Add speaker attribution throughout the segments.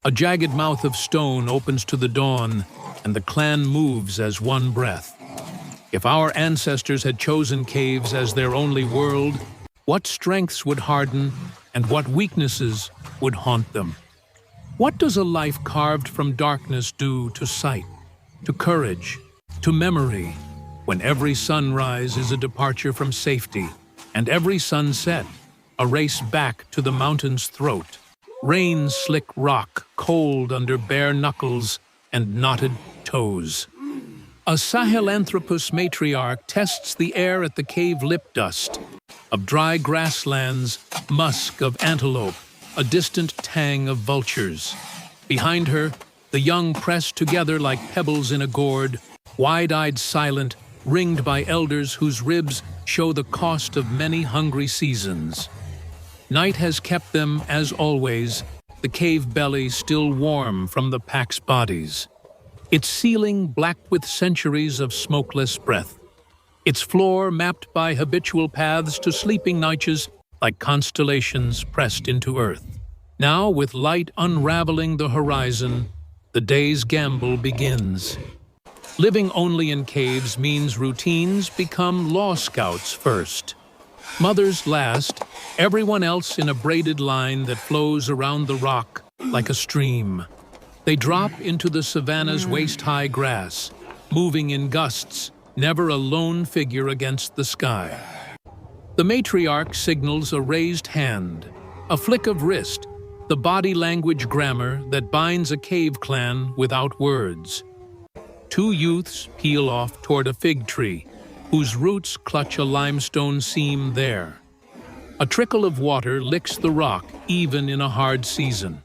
Speaker 1: A jagged mouth of stone opens to the dawn, and the clan moves as one breath. If our ancestors had chosen caves as their only world, what strengths would harden and what weaknesses would haunt them? What does a life carved from darkness do to sight, to courage, to memory, when every sunrise is a departure from safety, and every sunset a race back to the mountain's throat? Rain-slick rock, cold under bare knuckles and knotted toes. A Sahelanthropus matriarch tests the air at the cave lip dust of dry grasslands, musk of antelope, a distant tang of vultures. Behind her, the young press together like pebbles in a gourd, wide-eyed silent, ringed by elders whose ribs show the cost of many hungry seasons. Night has kept them, as always, the cave belly still warm from the pack's bodies. Its ceiling black with centuries of smokeless breath. Its floor mapped by habitual paths to sleeping niches like constellations pressed into earth. Now, with light unraveling the horizon, the day's gamble begins. Living only in caves means routines become law scouts first. Mothers last, everyone else in a braided line that flows around the rock like a stream. They drop into the savanna's waist-high grass, moving in gusts, never a lone figure against the sky. The matriarch signals a raised hand, a flick of wrist, the body language grammar that binds a cave clan without words. Two youths peel off toward a fig tree, whose roots clutch a limestone seam there. A trickle of water licks the rock even in a hard season.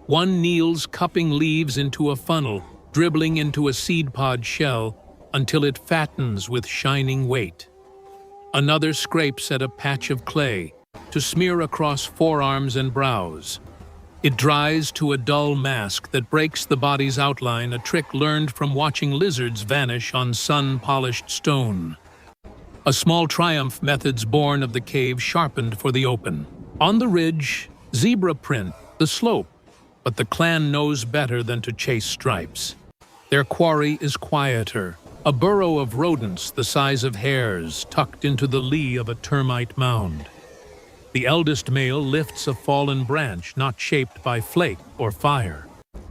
Speaker 1: One kneels cupping leaves into a funnel, dribbling into a seed pod shell until it fattens with shining weight. Another scrapes at a patch of clay to smear across forearms and brows. It dries to a dull mask that breaks the body's outline, a trick learned from watching lizards vanish on sun-polished stone. A small triumph, methods born of the cave sharpened for the open. On the ridge, zebra print, the slope, but the clan knows better than to chase stripes. Their quarry is quieter, a burrow of rodents the size of hares tucked into the lee of a termite mound. The eldest male lifts a fallen branch not shaped by flake or fire,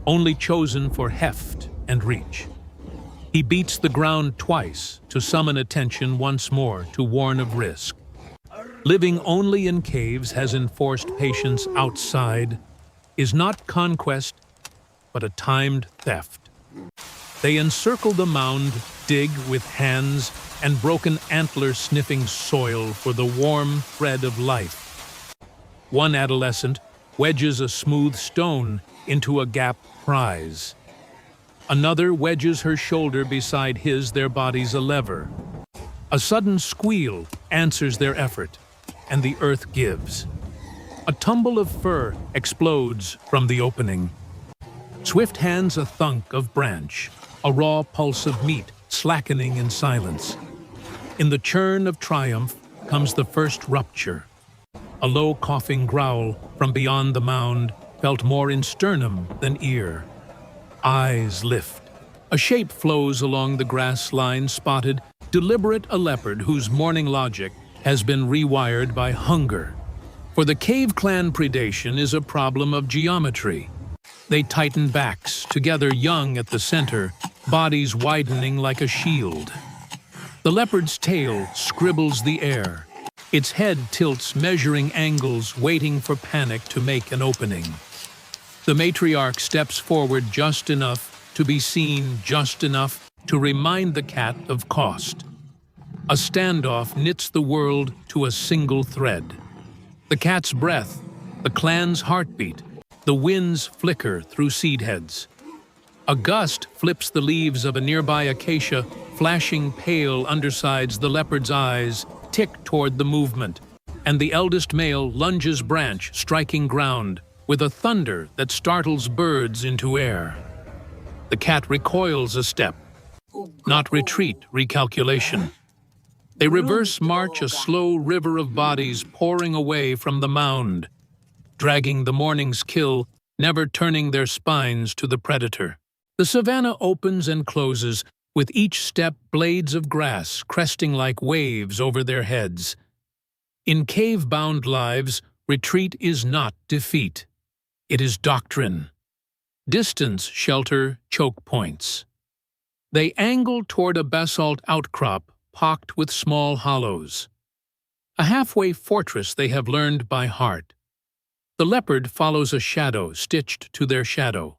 Speaker 1: only chosen for heft and reach. He beats the ground twice to summon attention once more to warn of risk. Living only in caves has enforced patience outside, is not conquest, but a timed theft. They encircle the mound, dig with hands and broken antlers sniffing soil for the warm thread of life. One adolescent wedges a smooth stone into a gap prize. Another wedges her shoulder beside his, their bodies a lever. A sudden squeal answers their effort, and the earth gives. A tumble of fur explodes from the opening. Swift hands a thunk of branch, a raw pulse of meat slackening in silence. In the churn of triumph comes the first rupture. A low coughing growl from beyond the mound felt more in sternum than ear. Eyes lift. A shape flows along the grass line, spotted, deliberate, a leopard whose morning logic has been rewired by hunger. For the cave clan, predation is a problem of geometry. They tighten backs, together young at the center, bodies widening like a shield. The leopard's tail scribbles the air. Its head tilts, measuring angles, waiting for panic to make an opening. The matriarch steps forward just enough to be seen, just enough to remind the cat of cost. A standoff knits the world to a single thread. The cat's breath, the clan's heartbeat, the winds flicker through seed heads. A gust flips the leaves of a nearby acacia, flashing pale undersides the leopard's eyes, tick toward the movement, and the eldest male lunges branch, striking ground, with a thunder that startles birds into air. The cat recoils a step, not retreat, recalculation. They reverse march, a slow river of bodies pouring away from the mound. Dragging the morning's kill, never turning their spines to the predator. The savanna opens and closes, with each step blades of grass cresting like waves over their heads. In cave-bound lives, retreat is not defeat. It is doctrine. Distance shelter choke points. They angle toward a basalt outcrop pocked with small hollows. A halfway fortress they have learned by heart. The leopard follows a shadow stitched to their shadow,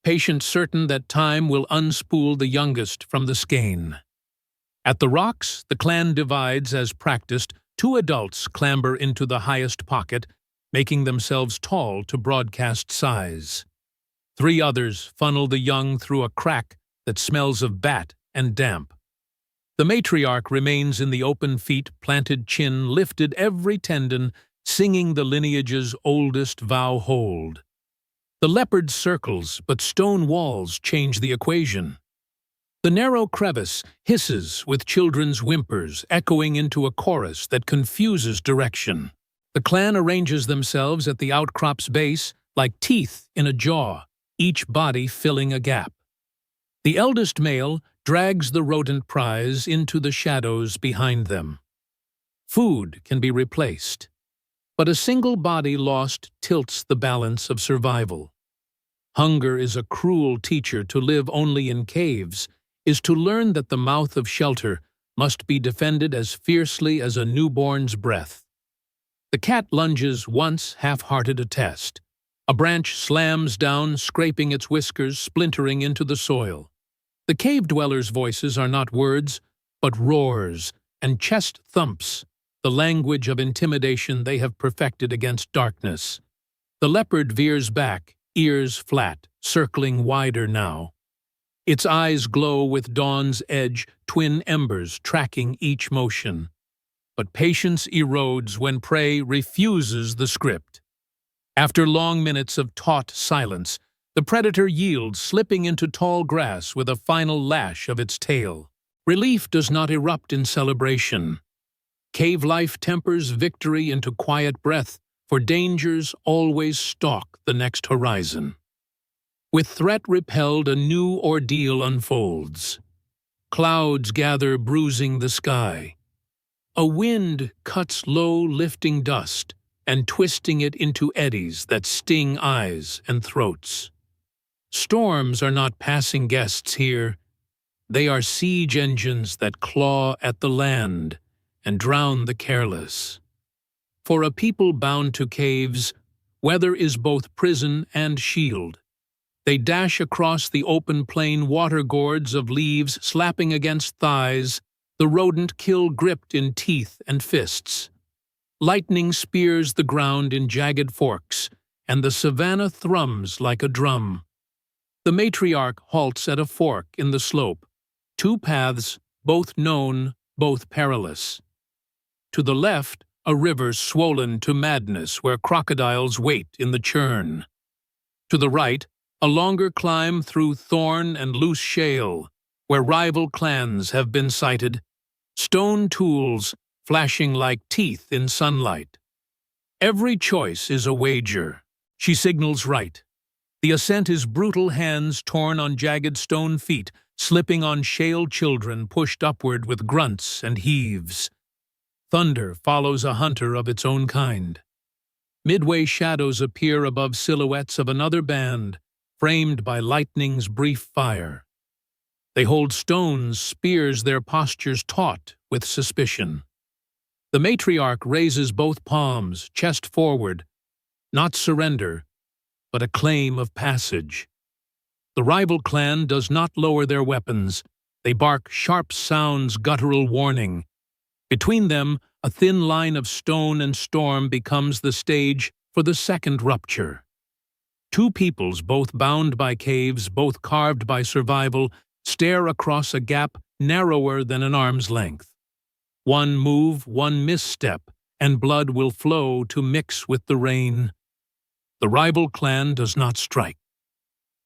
Speaker 1: patient certain that time will unspool the youngest from the skein. At the rocks, the clan divides as practiced. 2 adults clamber into the highest pocket, making themselves tall to broadcast size. 3 others funnel the young through a crack that smells of bat and damp. The matriarch remains in the open feet, planted chin, lifted every tendon, singing the lineage's oldest vow hold. The leopard circles, but stone walls change the equation. The narrow crevice hisses with children's whimpers, echoing into a chorus that confuses direction. The clan arranges themselves at the outcrop's base like teeth in a jaw, each body filling a gap. The eldest male drags the rodent prize into the shadows behind them. Food can be replaced, but a single body lost tilts the balance of survival. Hunger is a cruel teacher. To live only in caves is to learn that the mouth of shelter must be defended as fiercely as a newborn's breath. The cat lunges once, half-hearted a test. A branch slams down, scraping its whiskers, splintering into the soil. The cave dwellers' voices are not words, but roars and chest thumps, the language of intimidation they have perfected against darkness. The leopard veers back, ears flat, circling wider now. Its eyes glow with dawn's edge, twin embers tracking each motion. But patience erodes when prey refuses the script. After long minutes of taut silence, the predator yields, slipping into tall grass with a final lash of its tail. Relief does not erupt in celebration. Cave life tempers victory into quiet breath, for dangers always stalk the next horizon. With threat repelled, a new ordeal unfolds. Clouds gather, bruising the sky. A wind cuts low, lifting dust and twisting it into eddies that sting eyes and throats. Storms are not passing guests here. They are siege engines that claw at the land and drown the careless. For a people bound to caves, weather is both prison and shield. They dash across the open plain, water gourds of leaves slapping against thighs, the rodent kill gripped in teeth and fists. Lightning spears the ground in jagged forks, and the savanna thrums like a drum. The matriarch halts at a fork in the slope, 2 paths, both known, both perilous. To the left, a river swollen to madness where crocodiles wait in the churn. To the right, a longer climb through thorn and loose shale, where rival clans have been sighted, stone tools flashing like teeth in sunlight. Every choice is a wager. She signals right. The ascent is brutal, hands torn on jagged stone feet, slipping on shale children pushed upward with grunts and heaves. Thunder follows a hunter of its own kind. Midway, shadows appear above silhouettes of another band, framed by lightning's brief fire. They hold stones, spears, their postures taut with suspicion. The matriarch raises both palms, chest forward, not surrender, but a claim of passage. The rival clan does not lower their weapons. They bark sharp sounds, guttural warning. Between them, a thin line of stone and storm becomes the stage for the second rupture. 2 peoples, both bound by caves, both carved by survival, stare across a gap narrower than an arm's length. One move, one misstep, and blood will flow to mix with the rain. The rival clan does not strike.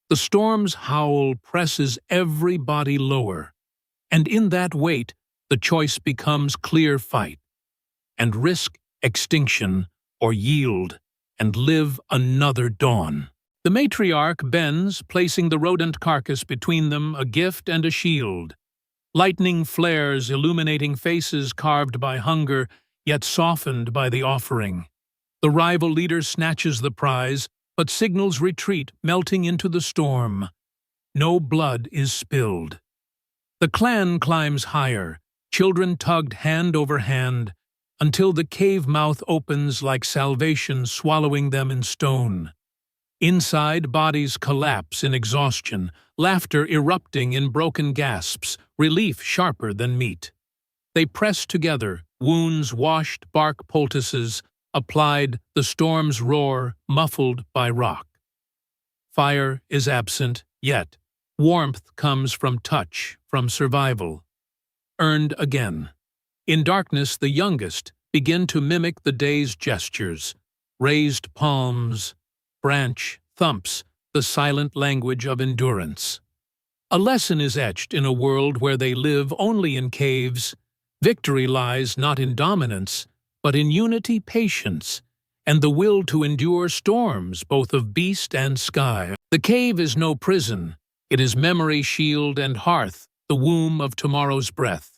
Speaker 1: The storm's howl presses every body lower, and in that weight, the choice becomes clear fight, and risk extinction or yield and live another dawn. The matriarch bends, placing the rodent carcass between them, a gift and a shield. Lightning flares, illuminating faces carved by hunger, yet softened by the offering. The rival leader snatches the prize, but signals retreat, melting into the storm. No blood is spilled. The clan climbs higher, children tugged hand over hand, until the cave mouth opens like salvation swallowing them in stone. Inside, bodies collapse in exhaustion, laughter erupting in broken gasps, relief sharper than meat. They press together, wounds washed, bark poultices applied, the storm's roar muffled by rock. Fire is absent, yet warmth comes from touch, from survival. Earned again. In darkness, the youngest begin to mimic the day's gestures, raised palms, branch thumps, the silent language of endurance. A lesson is etched in a world where they live only in caves. Victory lies not in dominance, but in unity, patience, and the will to endure storms both of beast and sky. The cave is no prison. It is memory, shield, and hearth, the womb of tomorrow's breath.